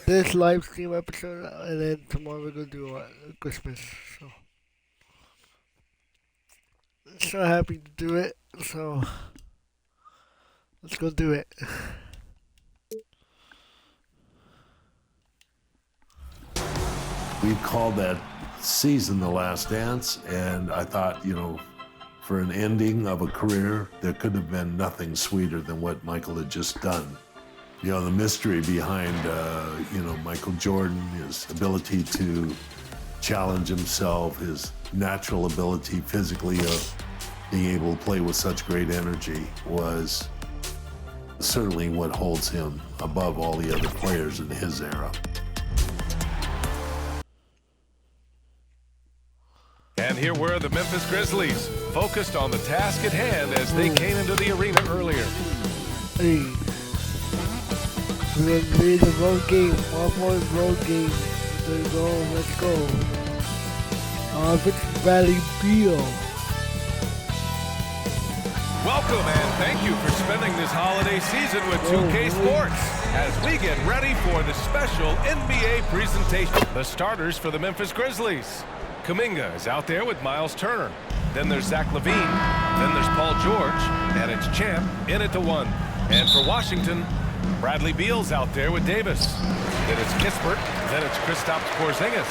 this live stream episode, and then tomorrow we're gonna do Christmas. So, so happy to do it. So, let's go do it. We called that season The Last Dance, and I thought, for an ending of a career, there could have been nothing sweeter than what Michael had just done. The mystery behind, Michael Jordan, his ability to challenge himself, his natural ability physically of being able to play with such great energy was certainly what holds him above all the other players in his era. And here were the Memphis Grizzlies, focused on the task at hand as they came into the arena earlier. Hey, we're gonna play the road game, one more road game. Let's go. It's Bradley Beal. Welcome and thank you for spending this holiday season with 2K Sports as we get ready for the special NBA presentation. The starters for the Memphis Grizzlies. Kuminga is out there with Miles Turner. Then there's Zach LaVine. Then there's Paul George. And it's Champ in at the 1. And for Washington, Bradley Beal's out there with Davis. Then it's Kispert. Then it's Kristaps Porzingis.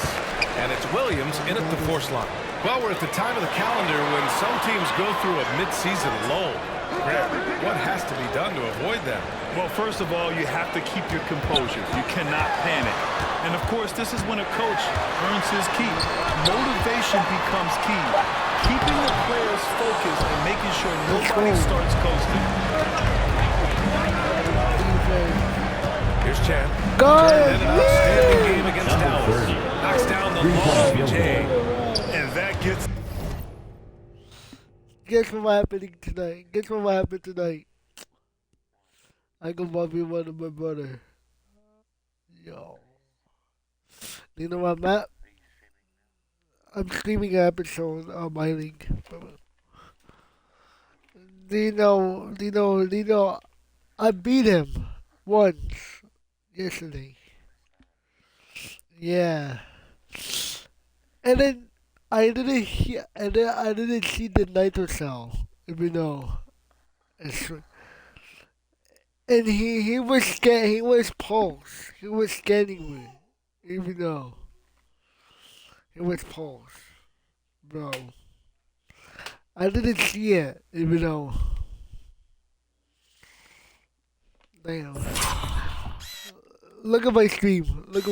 And it's Williams in at the 4 slot. Well, we're at the time of the calendar when some teams go through a mid-season lull. Grant, what has to be done to avoid that? Well, first of all, you have to keep your composure. You cannot panic. And, of course, this is when a coach earns his keep. Motivation becomes key. Keeping the players focused and making sure nobody starts coasting. Here's Chan. Good. And an outstanding game against Dallas. Knocks down the long J. And that gets... Guess what happened tonight? Guess what happened tonight? I go Bobby one of my brother. Yo. You know what I'm at? I'm streaming an episode on my league. Dino, I beat him once yesterday. Yeah. And then I didn't see the nitro cell, and he was pulse. He was scanning me, even though it was pulse, bro. I didn't see it, even though. Damn. Look at my stream. Look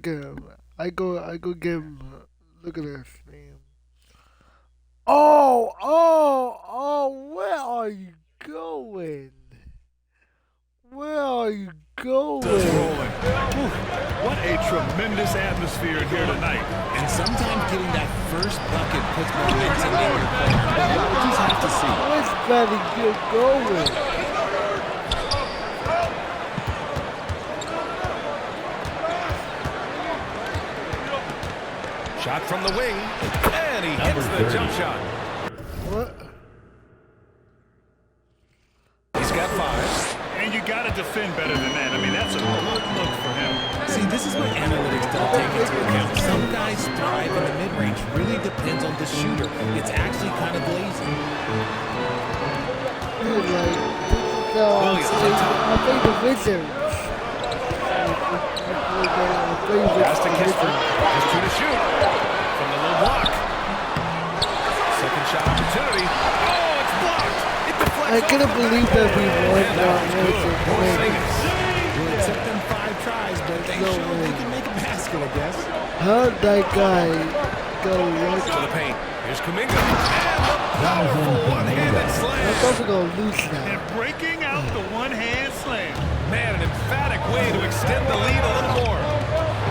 at him. I go get him. Look at this, man. Oh, where are you going? What a tremendous atmosphere in here tonight. And sometimes getting that first bucket puts momentum in your play. We'll just have to see. Where's Bradley Beal going? Shot from the wing, and he hits the jump shot. What? He's got 5. And you got to defend better than that. I mean, that's a good look for him. See, this is what analytics don't take into account. Some guys thrive in the mid-range. Really depends on the shooter. It's actually kind of lazy. Williams on top. I played the Wizards. Pass to Kispert. Just 2 to shoot. From the low block. Second shot opportunity. Oh, it's blocked. It deflects. I couldn't believe that we won that. Well, it took them 5 tries, but they showed they can make a basket, I guess. How'd that guy go right To the paint. Here's Kuminga. And the powerful one-handed I'm slam. probably gonna lose now. And breaking out the one-hand slam. Man, an emphatic way to extend the lead a little more.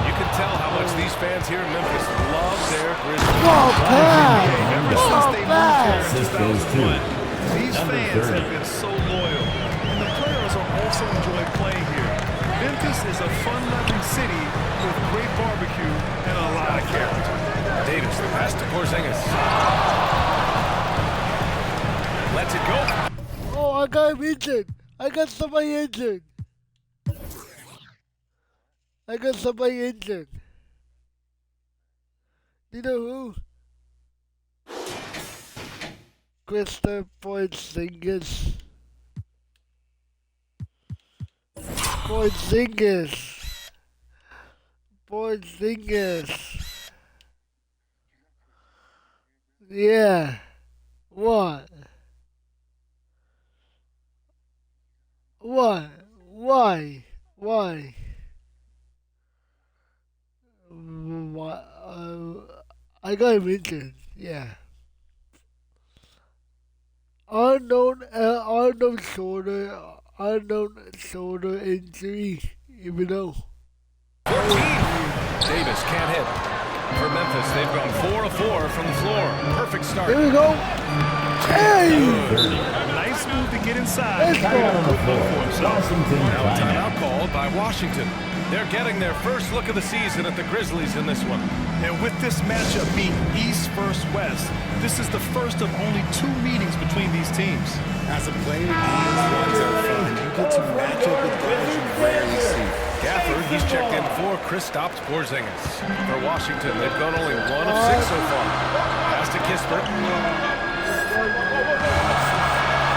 You can tell how much these fans here in Memphis love their Grizzlies. Whoa, pass! Ever since they moved here in This goes to 2001, these fans have been so loyal. And the players are also enjoy playing here. Memphis is a fun-loving city with great barbecue and a lot of character. Davis, the pass to Porzingis. Lets it go. Oh, I got him injured. I got somebody injured. I got somebody injured. You know who? Christopher Porzingis. Porzingis. Yeah. What? What? Why? Why? What? I got him injured. Yeah. Unknown shoulder injury. Even though. 14. Davis can't hit. For Memphis, they've gone 4 of 4 from the floor. Perfect start. Here we go. Hey! Nice move to get inside. Let's go. For himself. Now a timeout called by Washington. They're getting their first look of the season at the Grizzlies in this one. And with this matchup being East versus West, this is the first of only 2 meetings between these teams. As a player, these ones are fun. You get to match up with guys you rarely see. Gafford, he's checked in for Kristaps Porzingis. For Washington, they've gone only 1 of 6 so far. Pass to Kispert.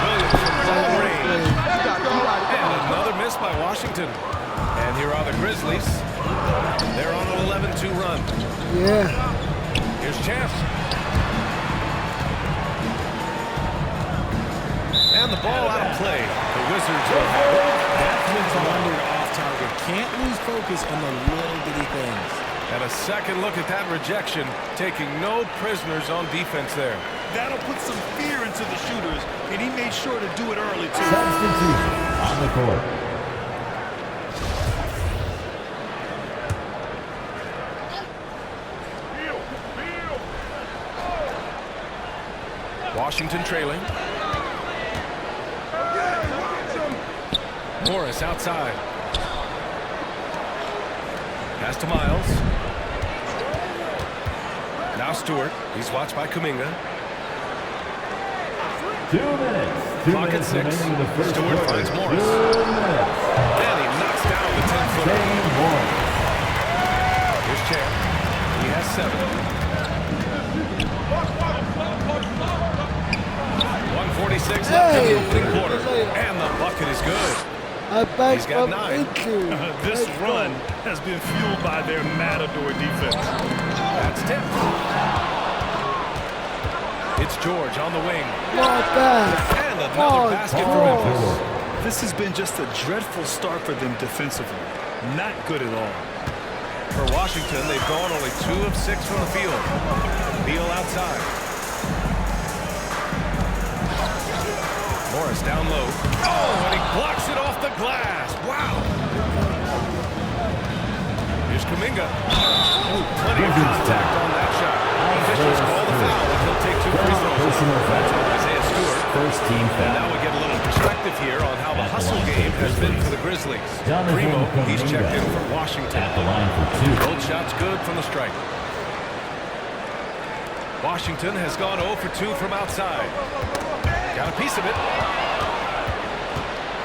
Williams from long range. And another miss by Washington. And here are the Grizzlies. They're on an 11-2 run. Yeah. Here's Champ. And the ball out of play. The Wizards will have it. That puts them under an off-target. Can't lose focus on the little bitty things. And a second look at that rejection, taking no prisoners on defense there. That'll put some fear into the shooters, and he made sure to do it early, too. Substitute on the court. Washington trailing. Morris outside. Pass to Miles. Now Stewart. He's watched by Kuminga. 2 minutes. Clock at 6. Stewart finds Morris. And he knocks down the 10-footer. Here's Champ. He has 7. 1:46 left in the opening quarter. And the bucket is good. He's got 9. This run has been fueled by their matador defense. That's 10. It's George on the wing. And another basket for Memphis. This has been just a dreadful start for them defensively. Not good at all. For Washington, they've gone only 2 of 6 from the field. Beal outside. Morris down low. Oh, and he blocks it off the glass. Wow. Here's Kuminga. Oh, plenty of contact on that shot. Officials call the foul, and he'll take 2 free throws. That's on Isaiah Stewart. First team foul. And now we get a little perspective here on how the hustle game has been for the Grizzlies. Primo, he's checked in for Washington. At the line for 2. Both shots good from the stripe. Washington has gone 0 for 2 from outside. Got a piece of it.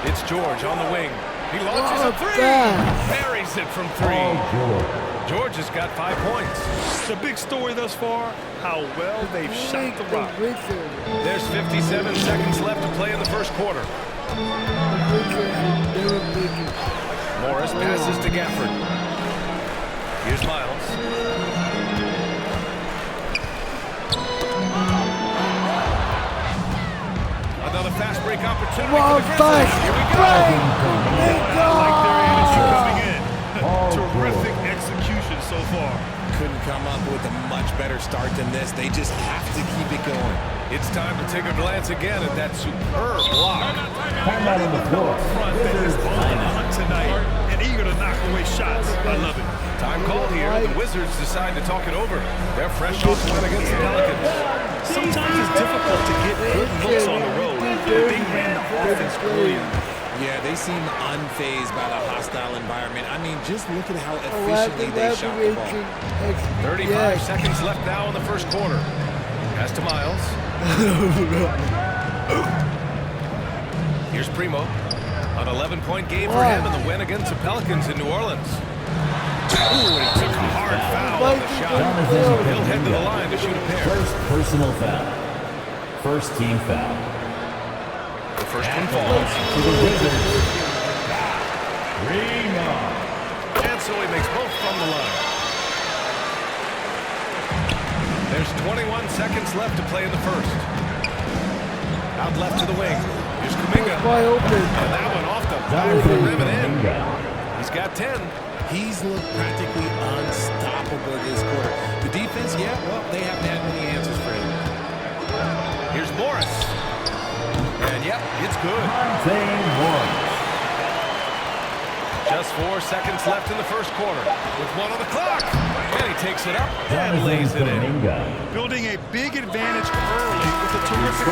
It's George on the wing. He launches a 3. Buries it from 3. George has got 5 points. The big story thus far, how well they've shot the rock. There's 57 seconds left to play in the first quarter. Morris passes to Gafford. Here's Miles. Another fast break opportunity for the Grizzlies. Here we go. I like their energy coming in. Terrific execution so far. Couldn't come up with a much better start than this. They just have to keep it going. It's time to take a glance again at that superb block. Timeout on the floor. Front that is on the hunt tonight and eager to knock away shots. I love it. Time called here. The Wizards decide to talk it over. They're fresh off the win against the Pelicans. Sometimes it's difficult to get good looks on the road. They ran the offense brilliant. Yeah, they seem unfazed by the hostile environment. I mean, just look at how efficiently they shot the ball. 35 seconds left now in the first quarter. Pass to Miles. Here's Primo. An 11-point game for him in the win against the Pelicans in New Orleans. Ooh, and he took a hard foul on the shot. He'll head to the line to shoot a pair. First personal foul. First team foul. The first one falls. To the Wizards. Ring on. And so he makes both from the line. There's 21 seconds left to play in the first. Out left to the wing. Here's Kuminga. Wide open. And that one off the back of the rim and in. He's got 10. He's looked practically unstoppable this quarter. The defense, yeah, well, they haven't had many answers for him. Here's Morris. And yep, it's good. Just 4 seconds left in the first quarter. With one on the clock. And he takes it up and lays it in. Building a big advantage early with a terrific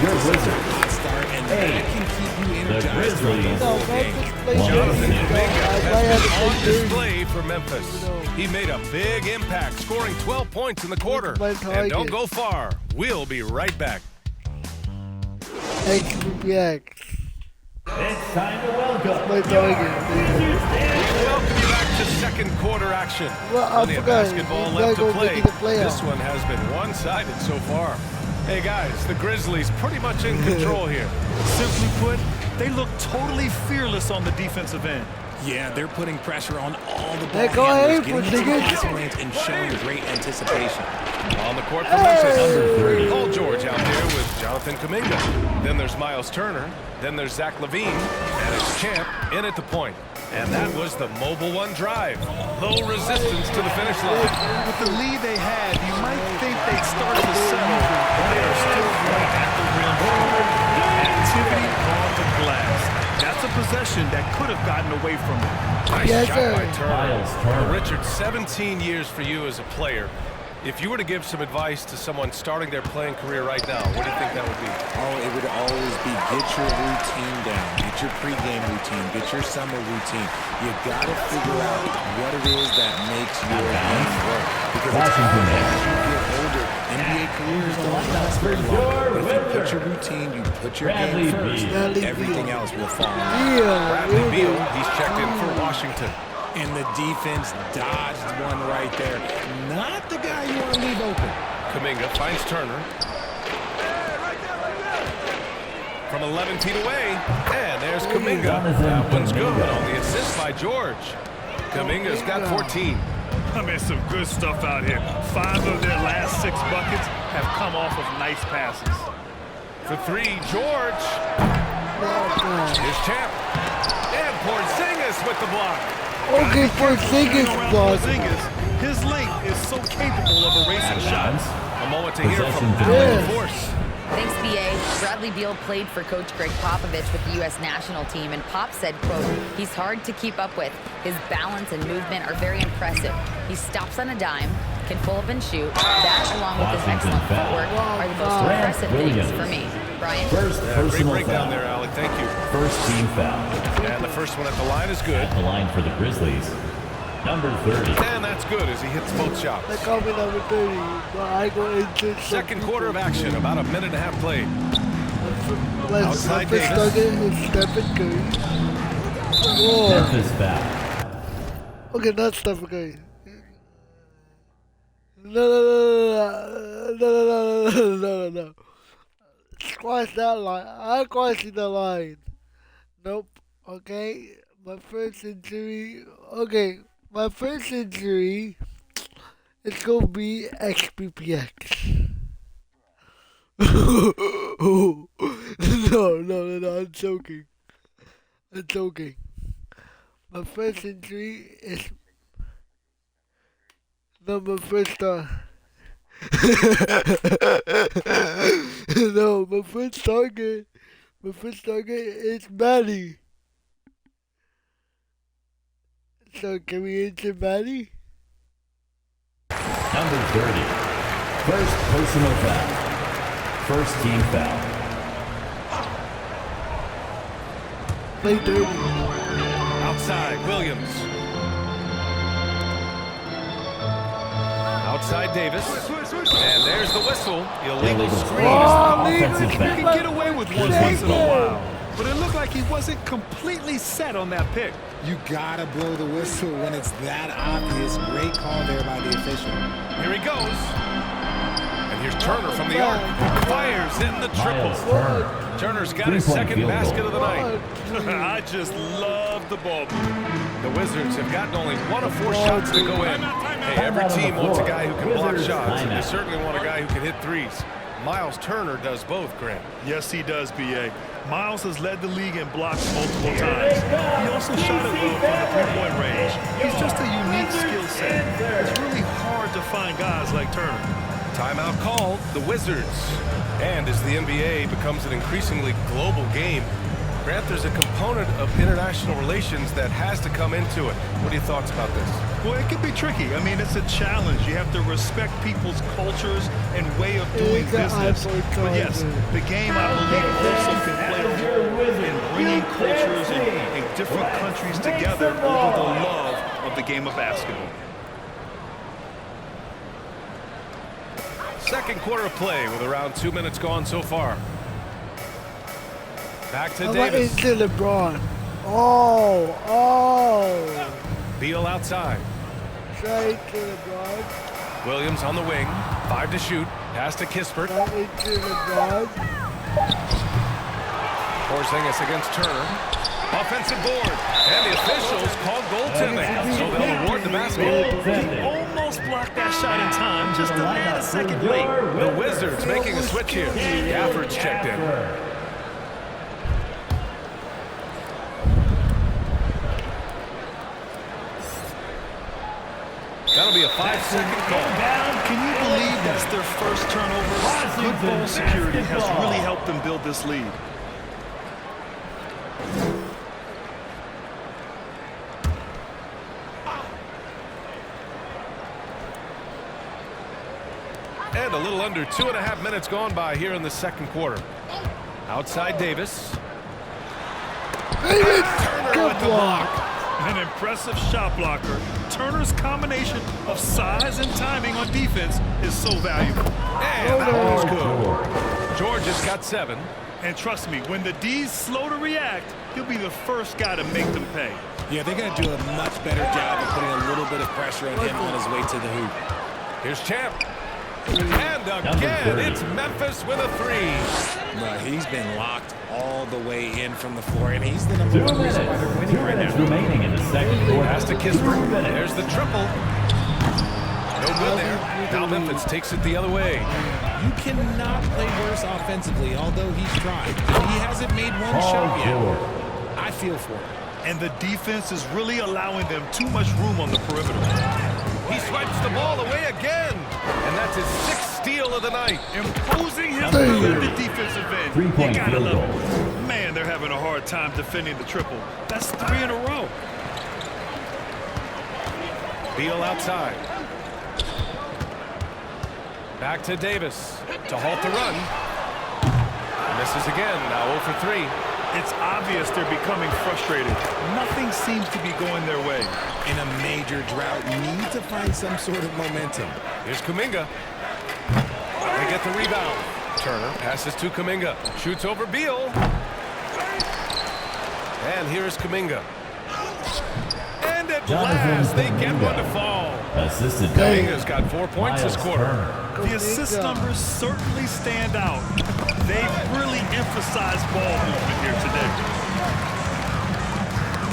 Your Wizards. Hot start, and Hey, that can keep you the energized throughout the Grizzlies. whole No, game. Memphis plays Jonathan dirty. Kuminga I has have been to on play dirty. display for Memphis. He made a big impact, scoring 12 points in the quarter. my And target. don't go far. We'll be right back. XPX. It's time to welcome. My target. Welcome you back to second quarter action. Well, I Plenty of forgot. basketball You left gotta to go play. make it a playoff. This one has been one-sided so far. Hey guys, the Grizzlies pretty much in control here. Simply put, they look totally fearless on the defensive end. Yeah, they're putting pressure on all the Hey, ball go ahead, handlers, getting into the Porzingis. passing lanes and showing great anticipation. On the court for Memphis. Hey! Paul George out there with Jonathan Kuminga. Then there's Miles Turner. Then there's Zach LaVine. And it's Champ in at the point. And that was the mobile one drive. Low resistance to the finish line. With the lead they had, you might think they'd start to settle, but they are still right at the rim. Activity on the glass. That's a possession that could have gotten away from them. Nice Yes, shot sir. by Turner. Miles Turner. Well, Richard, 17 years for you as a player. If you were to give some advice to someone starting their playing career right now, what do you think that would be? Oh, it would always be get your routine down, get your pregame routine, get your summer routine. You got to figure out what it is that makes your game work. Because it's Washington. hard as you get older. NBA careers don't last very long. But if you put your routine, you put your Bradley game first, Beal. everything else will fall. Yeah, Bradley really. Beal, he's checked in for Washington. And the defense dodged one right there. Not the guy you want to leave open. Kuminga finds Turner. From 11 feet away, and there's Kuminga. That one's good on the assist by George. Kuminga's got 14. I mean, some good stuff out here. 5 of their last 6 buckets have come off of nice passes. For 3, George. Here's Champ. And Porzingis with the block. Okay, Porzingis Around block. Porzingis, his length is so capable of erasing shots. A moment to hear from Possession Alan yes. Force. Thanks, B.A. Bradley Beal played for Coach Greg Popovich with the U.S. national team, and Pop said, quote, he's hard to keep up with. His balance and movement are very impressive. He stops on a dime, can pull up and shoot. That, along with his Washington excellent foul. footwork, are the most Grant impressive things Williams. for me. Brian? First Great personal breakdown foul. there, Alec. Thank you. First team foul. And the first one at the line is good. At the line for the Grizzlies. Number 30. And that's good as he hits both shots. They call me number 30, but I go into Second quarter of action, about a minute and a half played. Outside Memphis Davis. Nugget is Stephen Curry. Whoa. Memphis foul. Okay, not Stephen Curry. No. Squash that line. I'm squashing the line. Nope. Okay. My first injury. Okay. My first injury is going to be XPPX. No. I'm joking. My first injury is. No, my first no, my first target is Maddie. So can we enter Maddie? Number 30. First personal foul. First team foul. Play dirty. Outside, Williams. Outside Davis. And there's the whistle. Illegal Illegal screen. Oh, Offensive You foul. can get away with one once in a while. like he wasn't completely set on that pick. You gotta blow the whistle when it's that obvious. Great call there by the official. Here he goes. And here's Turner from the arc. Fires in the triple. Turner's got his second basket of the night. I just love the ball. The Wizards have gotten only 1 of 4 shots to go in. Hey, every team wants a guy who can block shots, and they certainly want a guy who can hit threes. Miles Turner does both, Grant. Yes, he does, B.A. Miles has led the league in blocks multiple times. He also shot it well from the three-point range. He's just a unique skill set. It's really hard to find guys like Turner. Timeout called, the Wizards. And as the NBA becomes an increasingly global game, Grant, there's a component of international relations that has to come into it. What are your thoughts about this? Well, it can be tricky. I mean, it's a challenge. You have to respect people's cultures and way of doing business. But yes, the game, I believe, also can play a role in bringing cultures and different countries together over the love of the game of basketball. Second quarter of play with around 2 minutes gone so far. Back to I Davis. went into LeBron. Oh. Beal outside. Straight to LeBron. Williams on the wing. 5 to shoot. Pass to Kispert. I went to LeBron. Porzingis against Turner. Offensive board. And the officials called goaltending. So they'll award the basket. He almost blocked that shot in time, just a nanosecond late. The Wizards making a switch here. Gafford's checked in. That'll be a 5-second call. Can you believe that's their first turnover? Good ball security has really helped them build this lead. And a little under 2.5 minutes gone by here in the second quarter. Outside Davis. Turner with the block. An impressive shot blocker. Turner's combination of size and timing on defense is so valuable. And that one was good. George has got 7. And trust me, when the D's slow to react, he'll be the first guy to make them pay. Yeah, they're going to do a much better job of putting a little bit of pressure on him on his way to the hoop. Here's Champ. And again, it's Memphis with a 3. Well, he's been locked all the way in from the floor, and he's the number 1 reason why they're winning right now. Remaining in the second quarter. Pass to Kispert. There's the triple. No good there. Now Memphis takes it the other way. You cannot play worse offensively, although he's tried. He hasn't made one shot yet. I feel for him. And the defense is really allowing them too much room on the perimeter. He swipes the ball away again. And that's his 6th steal of the night. Imposing his will at the defensive end. You gotta love it. Man, they're having a hard time defending the triple. That's 3 in a row. Beal outside. Back to Davis to halt the run. Misses again, now 0 for 3. It's obvious they're becoming frustrated. Nothing seems to be going their way. In a major drought, need to find some sort of momentum. Here's Kuminga. They get the rebound. Turner passes to Kuminga. Shoots over Beal. And here's Kuminga. And at last, they get one to fall. Assisted Kuminga's got 4 points this quarter. The assist numbers certainly stand out. They've really emphasized ball movement here today.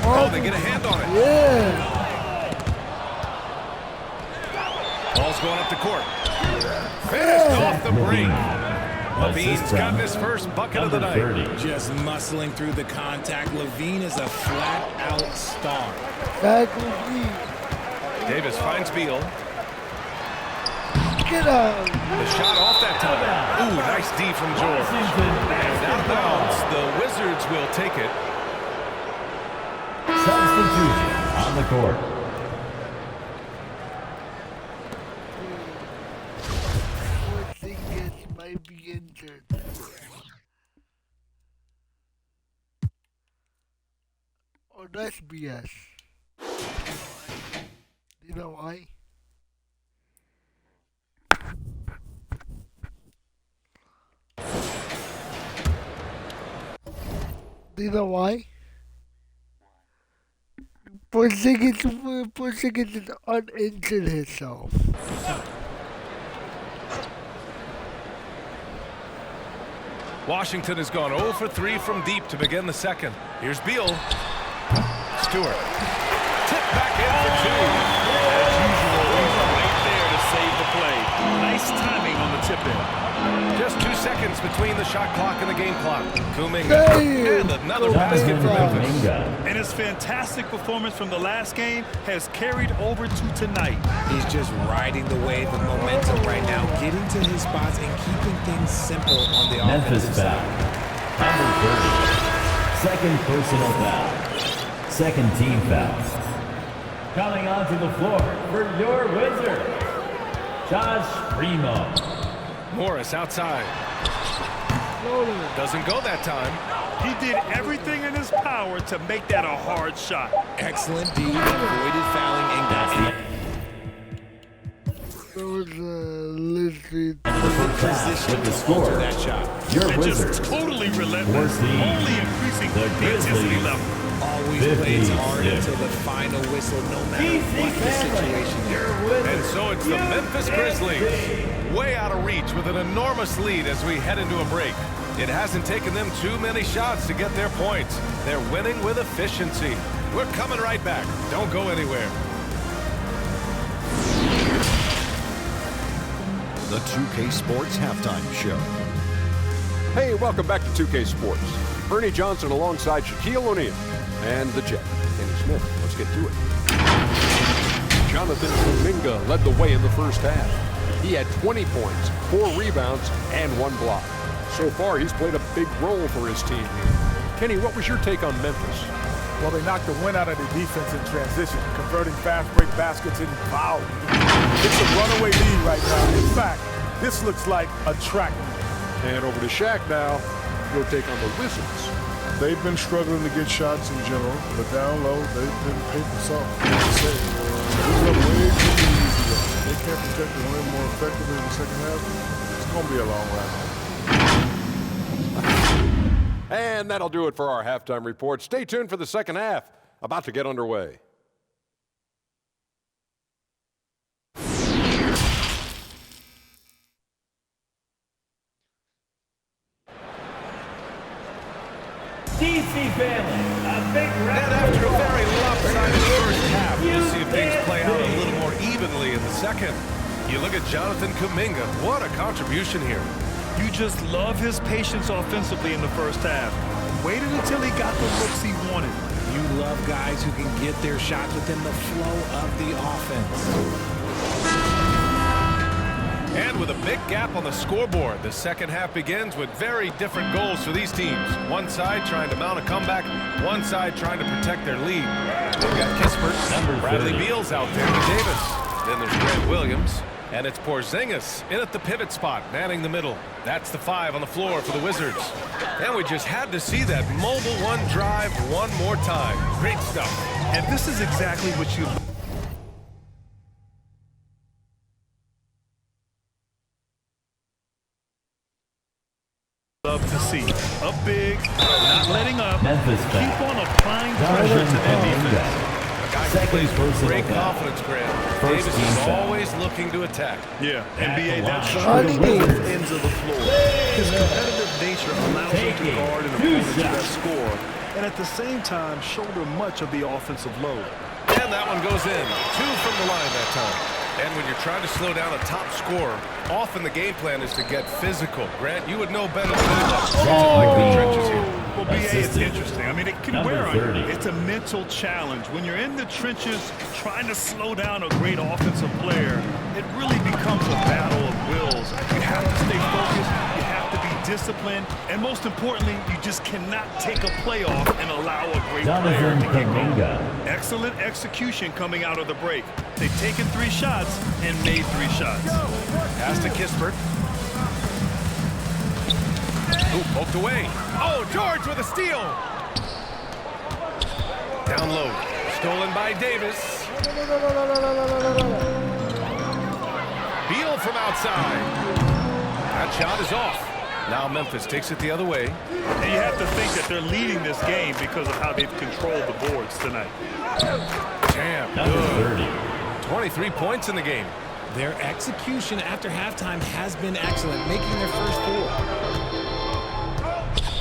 Oh, they get a hand on it. Yeah. Ball's going up the court. Finished off the break. Levine's gotten his first bucket of the night. Just muscling through the contact. Levine is a flat-out star. Davis finds Beal. Get out. The shot off that time. Ooh, nice D from George. And out of bounds, the Wizards will take it. Substitution on the court. Porzingis might be injured. Oh, that's BS. You know why? Do you know why? Porzingis uninjured himself. Washington has gone 0 for 3 from deep to begin the second. Here's Beal. Stewart. Tip back in for 2. As usual, he's right there to save the play. Nice timing on the tip-in. Just 2 seconds between the shot clock and the game clock. Kuminga. And another basket for Memphis. And his fantastic performance from the last game has carried over to tonight. He's just riding the wave of momentum right now, getting to his spots and keeping things simple on the Memphis offensive foul. side. Number 30. Second personal foul. Second team foul. Coming onto the floor for your Wizards, Josh Primo. Morris outside. Doesn't go that time. He did everything in his power to make that a hard shot. Excellent D, avoided fouling and got it. That was literally Position with the score. to that shot. Your And Wizards. just totally relentless, 14. only increasing The the intensity Grizzlies. level. Always plays hard 56. until the final whistle, no matter what the situation is. And so it's the Memphis Grizzlies. Way out of reach with an enormous lead as we head into a break. It hasn't taken them too many shots to get their points. They're winning with efficiency. We're coming right back. Don't go anywhere. The 2K Sports Halftime Show. Hey, welcome back to 2K Sports. Ernie Johnson alongside Shaquille O'Neal and the Jet, Kenny Smith. Let's get to it. Jonathan Kuminga led the way in the first half. He had 20 points, 4 rebounds, and 1 block. So far, he's played a big role for his team here. Kenny, what was your take on Memphis? Well, they knocked the wind out of the defense in transition, converting fast break baskets and foul. It's a runaway lead right now. In fact, this looks like a track meet. And over to Shaq now. Your take on the Wizards. They've been struggling to get shots in general, but down low, they've been paper soft. This is way too easy. They can't protect the rim more effectively in the second half. It's going to be a long ride. And that'll do it for our halftime report. Stay tuned for the second half, about to get underway. DC family, a big round. And after a very lopsided first half, we'll see if things play out a little more evenly in the second. You look at Jonathan Kuminga. What a contribution here. You just love his patience offensively in the first half. Waited until he got the looks he wanted. You love guys who can get their shots within the flow of the offense. And with a big gap on the scoreboard, the second half begins with very different goals for these teams. One side trying to mount a comeback, one side trying to protect their lead. They've got Kispert, Bradley Beal's out there to Davis. Then there's Grant Williams, and it's Porzingis in at the pivot spot, manning the middle. That's the 5 on the floor for the Wizards. And we just had to see that mobile one drive one more time. Great stuff. And this is exactly what you love to see. Up big, not letting up. Memphis Keep on applying pressure to their defense. Second personal Great foul. confidence, Grant. First Davis team is foul. always looking to attack. Yeah, At NBA, the that's line. true. Both ends of the floor. His competitive nature allows him to Taking guard an 2 opponent's shots. best score, and at the same time shoulder much of the offensive load. And that one goes in. 2 from the line that time. And when you're trying to slow down a top scorer, often the game plan is to get physical. Grant, you would know better than anyone. Like the trenches here. Well, BA, it's Assistant. interesting. I mean, it can Number wear on you. 30. It's a mental challenge. When you're in the trenches trying to slow down a great offensive player, it really becomes a battle of wills. You have to stay focused. You have to be disciplined. And most importantly, you just cannot take a play off and allow a great player Jonathan to get going. Kuminga. Excellent execution coming out of the break. They've taken 3 shots and made 3 shots. Pass to Kispert. Ooh, poked away. Oh, George with a steal. Down low. Stolen by Davis. Beal from outside. That shot is off. Now Memphis takes it the other way. And you have to think that they're leading this game because of how they've controlled the boards tonight. Damn, Number good. 30. 23 points in the game. Their execution after halftime has been excellent, making their first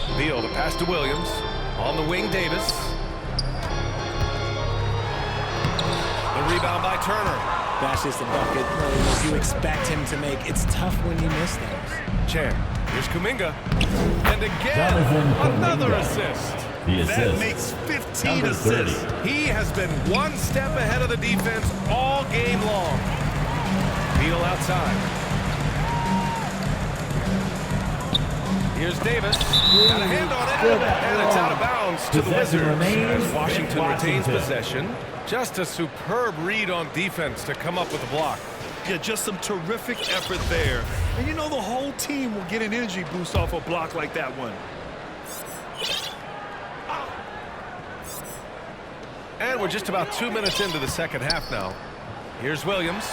4. Beal, the pass to Williams. On the wing, Davis. The rebound by Turner. That's just a bucket you expect him to make. It's tough when you miss those. Chan. Here's Kuminga. And again, Jonathan another Kuminga. assist. The assist. That makes 15 Number 30. assists. He has been one step ahead of the defense all game long. Beal outside. Here's Davis. Got a hand on it. And it's out of bounds to the Possession Wizards. remains As Washington with retains Washington. possession. Just a superb read on defense to come up with a block. Yeah, just some terrific effort there. And you know the whole team will get an energy boost off a block like that one. And we're just about 2 minutes into the second half now. Here's Williams.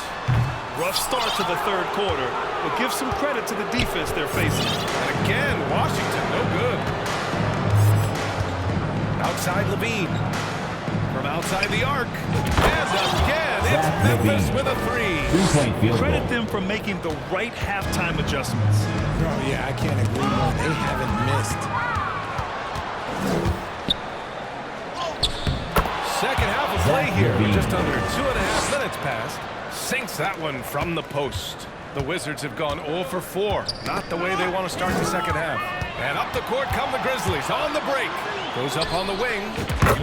Rough start to the third quarter, but give some credit to the defense they're facing. And again, Washington, no good. Outside Levine. From outside the arc. And again, it's Zach Memphis Levine. with a 3. 3-point field Credit goal. them for making the right halftime adjustments. Oh, yeah, I can't agree more. They haven't missed. Second half of play Zach here with Levine. just under 2.5 minutes passed. Sinks that one from the post. The Wizards have gone 0 for 4. Not the way they want to start the second half. And up the court come the Grizzlies on the break. Goes up on the wing.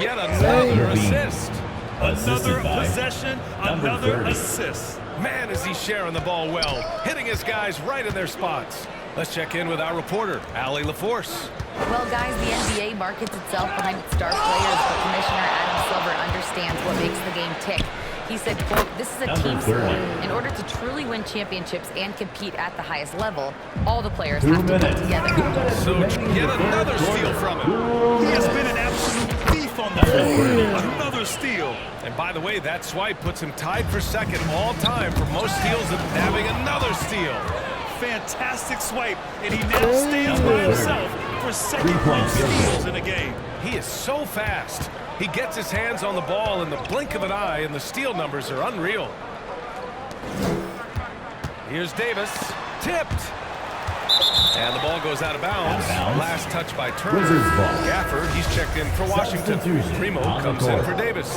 Yet another Levine. assist. Another Assisted by possession, number another 30. assist. Man, is he sharing the ball well. Hitting his guys right in their spots. Let's check in with our reporter, Allie LaForce. Well, guys, the NBA markets itself behind its star players, but Commissioner Adam Silver understands what makes the game tick. He said, quote, "This is a Number team 30. sport. In order to truly win championships and compete at the highest level, all the players 2 have to minutes. come together." So get another steal from him. He has been an absolute thief on the floor. Another steal. And by the way, that swipe puts him tied for second all time for most steals and having another steal. Fantastic swipe, and he now stands by himself for second 3-point most field goal. steals in a game. He is so fast. He gets his hands on the ball in the blink of an eye, and the steal numbers are unreal. Here's Davis. Tipped. And the ball goes out of bounds. Last touch by Turner. Wizards ball. Gafford, he's checked in for Washington. Substitution Primo on the comes in court. for Davis.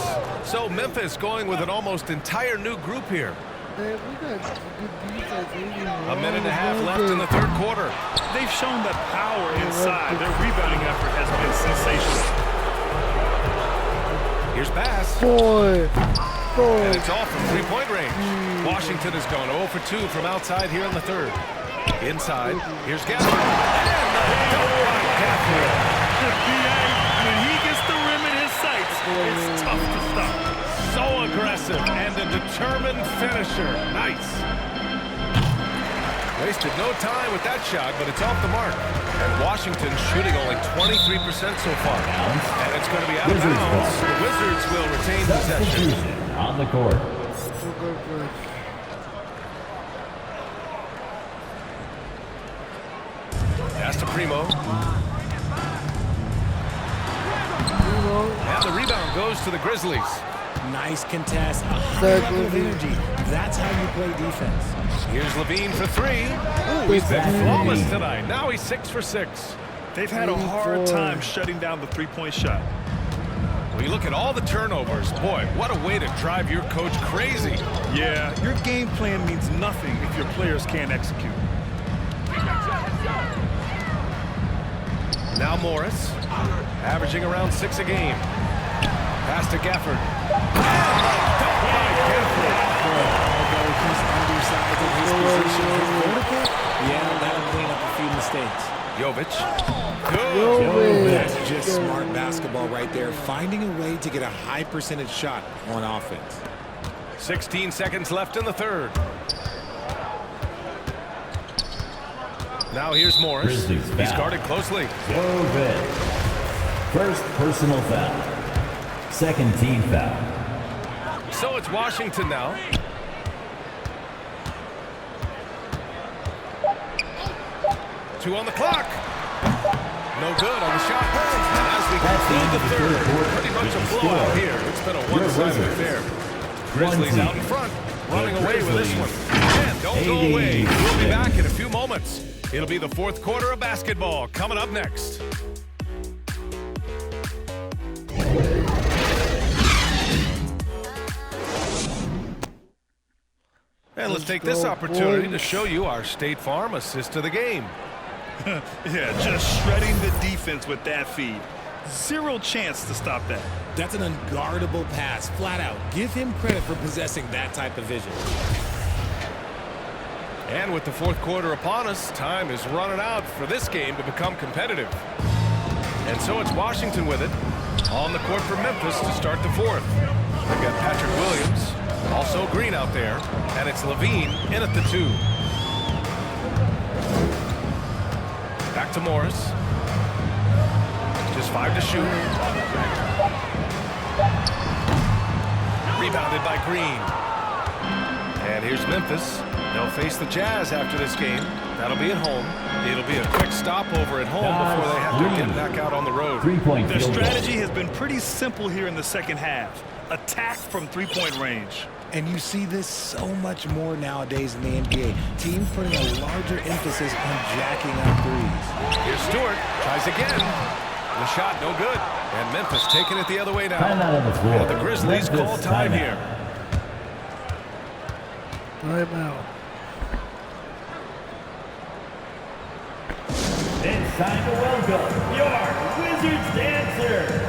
So Memphis going with an almost entire new group here. Man, we got good defense. A minute and a half left in the third quarter. They've shown that power inside. Their rebounding effort has been sensational. Here's pass. Boy. And it's off from three-point range. Washington has gone 0 for 2 from outside here in the third. Inside, here's Gafford. And the dunk by Gafford. When he gets the rim in his sights, it's tough to stop. So aggressive and a determined finisher. Nice. Wasted no time with that shot, but it's off the mark. And Washington shooting only 23% so far. And it's going to be out of Wizards bounds. ball. The Wizards will retain possession. Substitution on the court. Pass to Primo. And the rebound goes to the Grizzlies. Nice contest, a high level of energy. That's how you play defense. Here's Levine for 3. Ooh, he's been flawless tonight. Now he's 6 for 6. They've had a hard time shutting down the three-point shot. When you look at all the turnovers, boy, what a way to drive your coach crazy. Yeah, your game plan means nothing if your players can't execute. Now Morris, averaging around 6 a game. Pass to Gafford. Although he's undersized in his position for vertical, yeah, that'll clean up a few mistakes. Jovic. Good. That's just smart basketball right there, finding a way to get a high percentage shot on offense. 16 seconds left in the third. Now here's Morris. Grizzlies He's foul. guarded closely. Jovic. First personal foul. Second team foul. So it's Washington now. 2 on the clock. No good on the shot. And as we conclude the third, pretty much a blowout here. It's been a one-sided affair. Grizzlies out in front, running away with this one. And don't go away. We'll be back in a few moments. It'll be the fourth quarter of basketball coming up next. And let's take this opportunity to show you our State Farm assist of the game. Yeah, just shredding the defense with that feed. Zero chance to stop that. That's an unguardable pass, flat out. Give him credit for possessing that type of vision. And with the fourth quarter upon us, time is running out for this game to become competitive. And so it's Washington with it on the court for Memphis to start the fourth. They've got Patrick Williams, also Green out there, and it's Levine in at the 2. Back to Morris. Just 5 to shoot. Rebounded by Green. And here's Memphis. They'll face the Jazz after this game. That'll be at home. It'll be a quick stopover at home before they have to get back out on the road. Their strategy has been pretty simple here in the second half. Attack from three-point range. And you see this so much more nowadays in the NBA. Teams putting a larger emphasis on jacking up threes. Here's Stewart. Tries again. The shot no good. And Memphis taking it the other way now. Timeout on the floor. And the Grizzlies call time here. Timeout. It's time to welcome your Wizards dancer.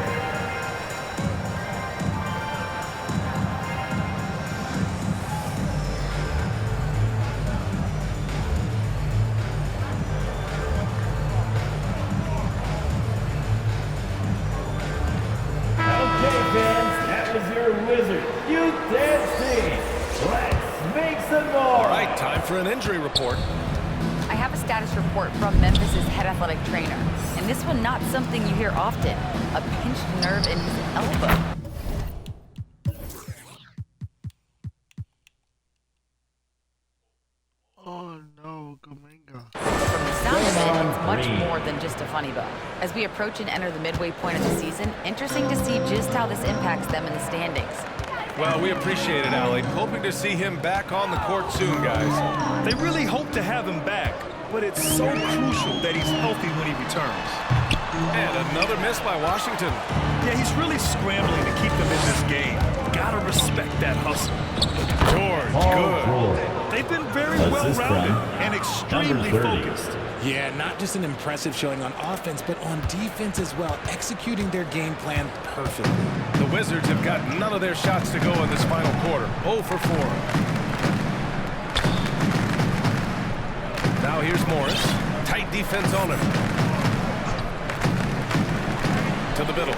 Wizard, you dancing. Let's make some more. All right, time for an injury report. I have a status report from Memphis's head athletic trainer, and this one not something you hear often. A pinched nerve in his elbow. Oh no, Kuminga. From the sound of it, it's much more than just a funny bone. As we approach and enter the midway point of the season, interesting to see just how this impacts them in the standings. Well, we appreciate it, Allie. Hoping to see him back on the court soon, guys. They really hope to have him back, but it's so crucial that he's healthy when he returns. And another miss by Washington. Yeah, he's really scrambling to keep them in this game. Gotta respect that hustle. George, good. They've been very well-rounded and extremely focused. Yeah, not just an impressive showing on offense, but on defense as well, executing their game plan perfectly. The Wizards have got none of their shots to go in this final quarter. 0 for 4. Now here's Morris. Tight defense on him. To the middle.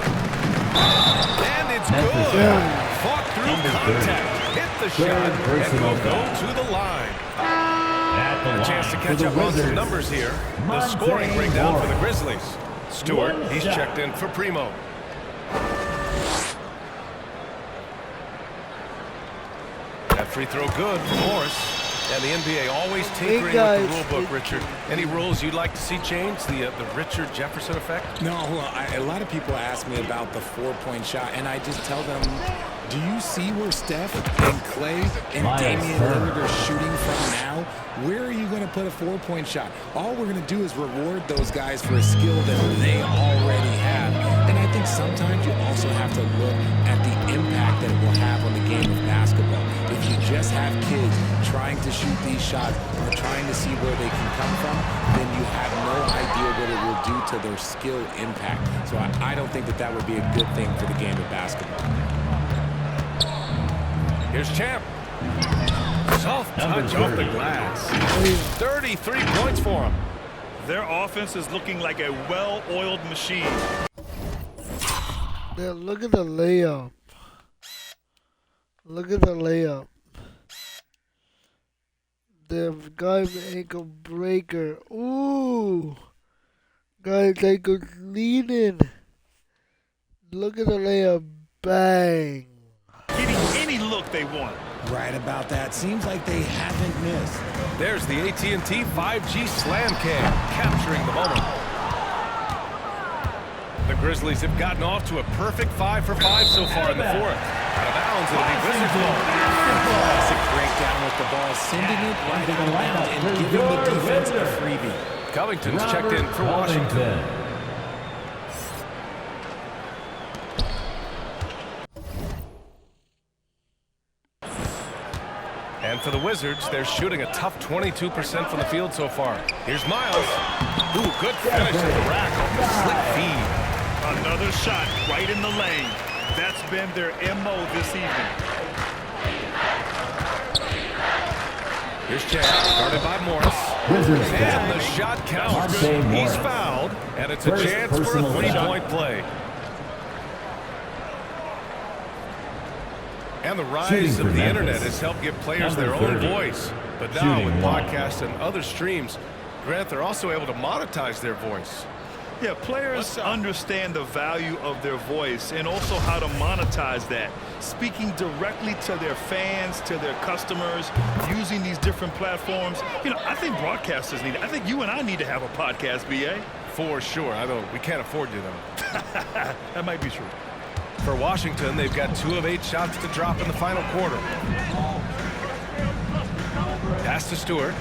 And it's good. Fought through contact. Hit the shot and will go to the line. A chance to catch up on some numbers here. The scoring breakdown for the Grizzlies. Stewart, he's checked in for Primo. That free throw good for Morris. And the NBA always tinkering with the rule book, Richard. Any rules you'd like to see changed? The Richard Jefferson effect? No, a lot of people ask me about the four-point shot, and I just tell them, do you see where Steph and Clay and Damian Lillard are shooting from now? Where are you going to put a four-point shot? All we're going to do is reward those guys for a skill that they already have. And I think sometimes you also have to look at the impact that it will have on the game of basketball. If you just have kids trying to shoot these shots or trying to see where they can come from, then you have no idea what it will do to their skill impact. So I don't think that that would be a good thing for the game of basketball. Here's Champ. Soft touch off the glass. 33 points for him. Their offense is looking like a well-oiled machine. Yeah, look at the layup. Look at the layup. The guy's ankle breaker. Ooh. Guy's ankle leaning. Look at the layup. Bang. Getting any look they want. Right about that. Seems like they haven't missed. There's the AT&T 5G Slam Cam, capturing the moment. The Grizzlies have gotten off to a perfect 5 for 5 so far in the fourth. Out of bounds, it'll be Wizards ball. Classic breakdown with the ball, sending it right out of bounds and giving the defense a freebie. Covington's checked in for Washington. And for the Wizards, they're shooting a tough 22% from the field so far. Here's Miles. Ooh, good finish at the rack off the slick feed. Another shot right in the lane. That's been their MO this evening. Here's Chad, guarded by Morris. And the shot counts. He's fouled, and it's a chance for a three-point play. And the rise of the internet has helped give players their own voice. But now with podcasts and other streams, Grant, they're also able to monetize their voice. Yeah, players understand the value of their voice and also how to monetize that. Speaking directly to their fans, to their customers, using these different platforms. You know, I think broadcasters need it. I think you and I need to have a podcast, BA. For sure. We can't afford you, though. That might be true. For Washington, they've got 2 of 8 shots to drop in the final quarter. Pass to Stewart.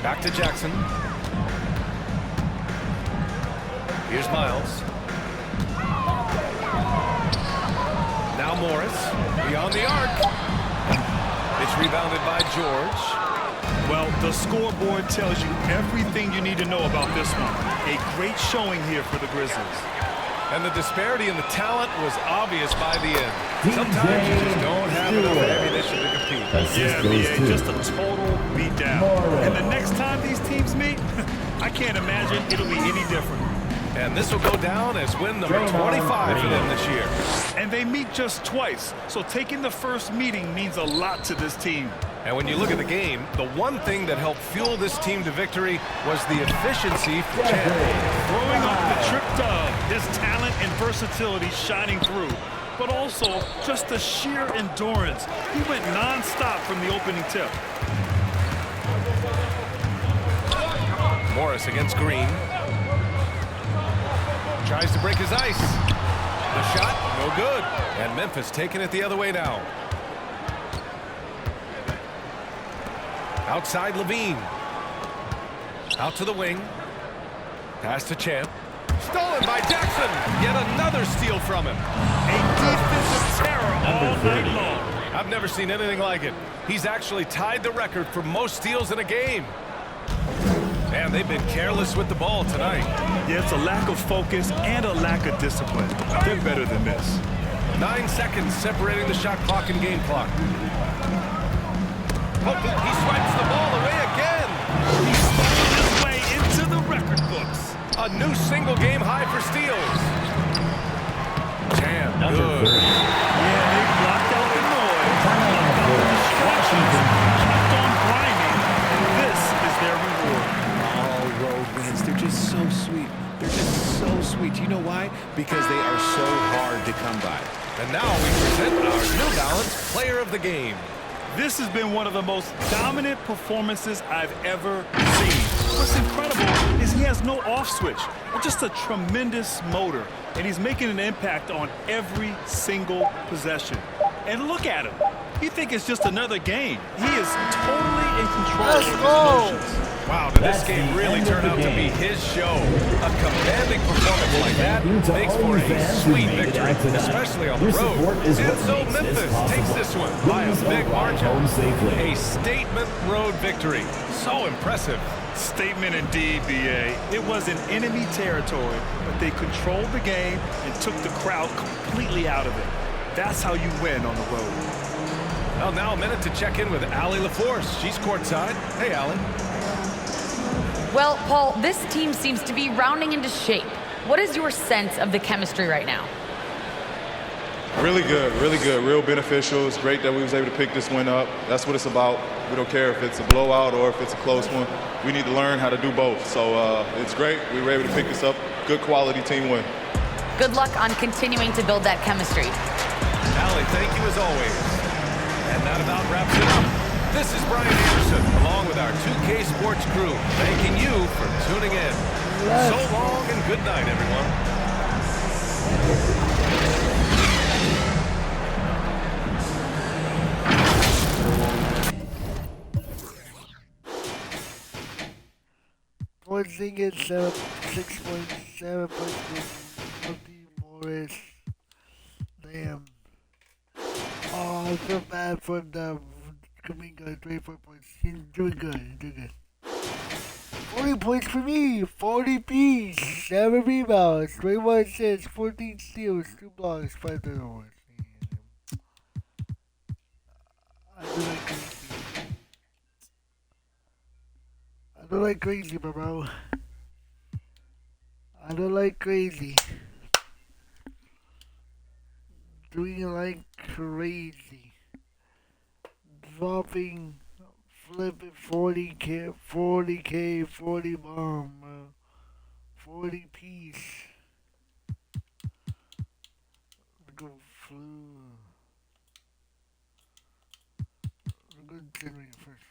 Back to Jackson. Here's Miles. Now Morris. Beyond the arc. It's rebounded by George. Well, the scoreboard tells you everything you need to know about this one. A great showing here for the Grizzlies. And the disparity in the talent was obvious by the end. Sometimes you just don't have enough ammunition to compete. Yeah, BA, just a total beatdown. And the next time these teams meet, I can't imagine it'll be any different. And this will go down as win number 25 for them this year. And they meet just twice, so taking the first meeting means a lot to this team. And when you look at the game, the one thing that helped fuel this team to victory was the efficiency for Chad. Throwing off the trip dub, his talent and versatility shining through, but also just the sheer endurance. He went non-stop from the opening tip. Morris against Green. Tries to break his ice. The shot, no good. And Memphis taking it the other way now. Outside Levine. Out to the wing. Pass to Champ. Stolen by Jackson. Yet another steal from him. A defensive terror all night long. I've never seen anything like it. He's actually tied the record for most steals in a game. And they've been careless with the ball tonight. Yeah, it's a lack of focus and a lack of discipline. They're better than this. 9 seconds separating the shot clock and game clock. Oh, he swipes the ball away again. He's stolen his way into the record books. A new single-game high for steals. Champ, good. Yeah, they blocked out the noise. Blocked out the distractions. Kept on grinding. And this is their reward. All road wins. They're just so sweet. They're just so sweet. You know why? Because they are so hard to come by. And now we present our New Balance Player of the Game. This has been one of the most dominant performances I've ever seen. What's incredible is he has no off switch, just a tremendous motor, and he's making an impact on every single possession. And look at him. You think it's just another game. He is totally in control of his emotions. Wow, did this game really turn out to be his show? A commanding performance like that makes for a sweet victory, especially on the road. And so Memphis takes this one by a big margin. A statement road victory. So impressive. Statement indeed, BA. It was in enemy territory, but they controlled the game and took the crowd completely out of it. That's how you win on the road. Well, now a minute to check in with Allie LaForce. She's courtside. Hey, Allie. Well, Paul, this team seems to be rounding into shape. What is your sense of the chemistry right now? Really good, real beneficial. It's great that we was able to pick this one up. That's what it's about. We don't care if it's a blowout or if it's a close one. We need to learn how to do both. So it's great. We were able to pick this up. Good quality team win. Good luck on continuing to build that chemistry. Allie, thank you as always. And that about wraps it up. This is Brian Anderson, along with our 2K Sports crew, thanking you for tuning in. So long and good night, everyone. Porzingis 6.7 points. Monty Morris. Damn. Oh, I feel bad for the Kuminga, 24 points. He's doing good. He's doing good. 40 points for me. 40 piece. 7 rebounds. 21 assists. 14 steals. 2 blocks. 5 turnovers. I do like crazy. I don't like crazy, bro. I don't like crazy. Doing like crazy. Dropping, flipping 40k, 40 bomb, 40 piece. Go flu. Go generate first.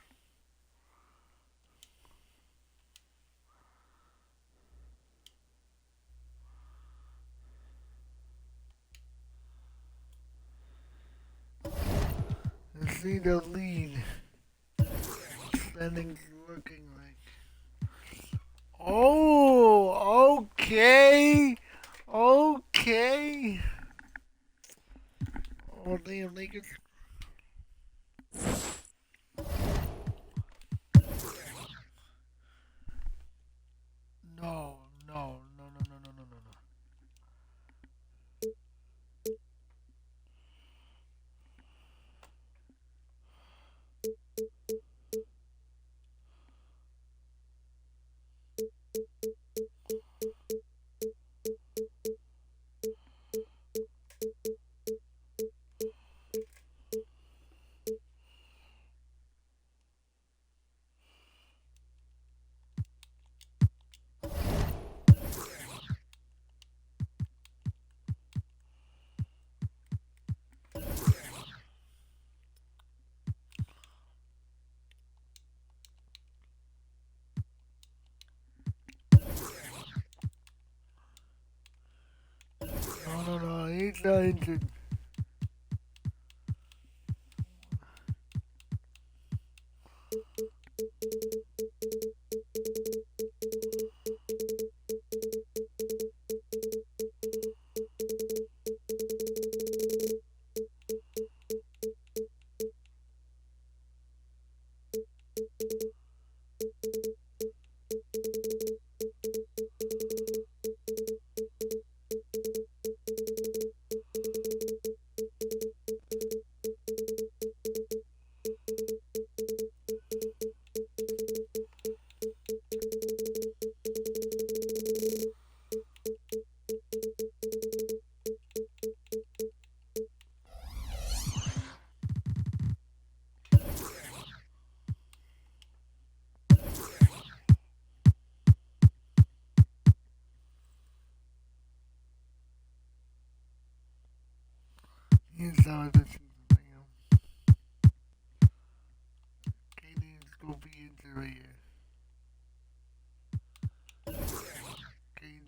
Let's see the lead. Standing looking like. Oh, okay. Okay. Oh, damn, Lakers. No. No, he's not injured. He's not this season, KD's gonna be injured right here. KD.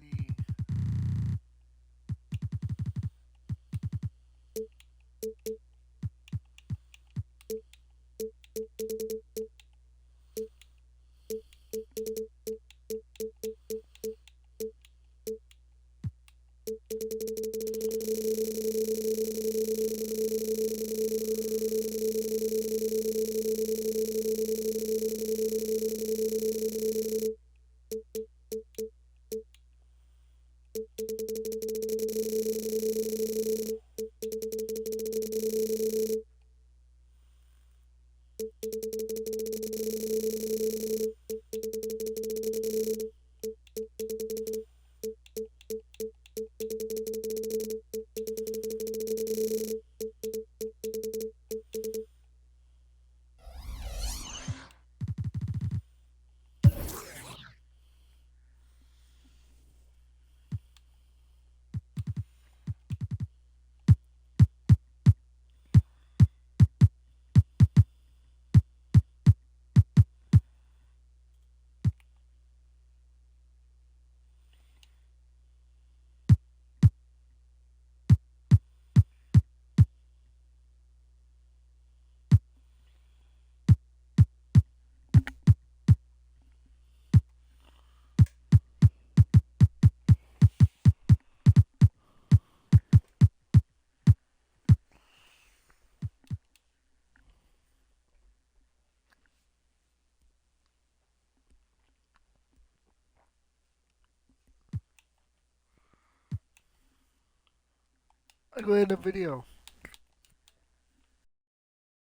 I go in the video.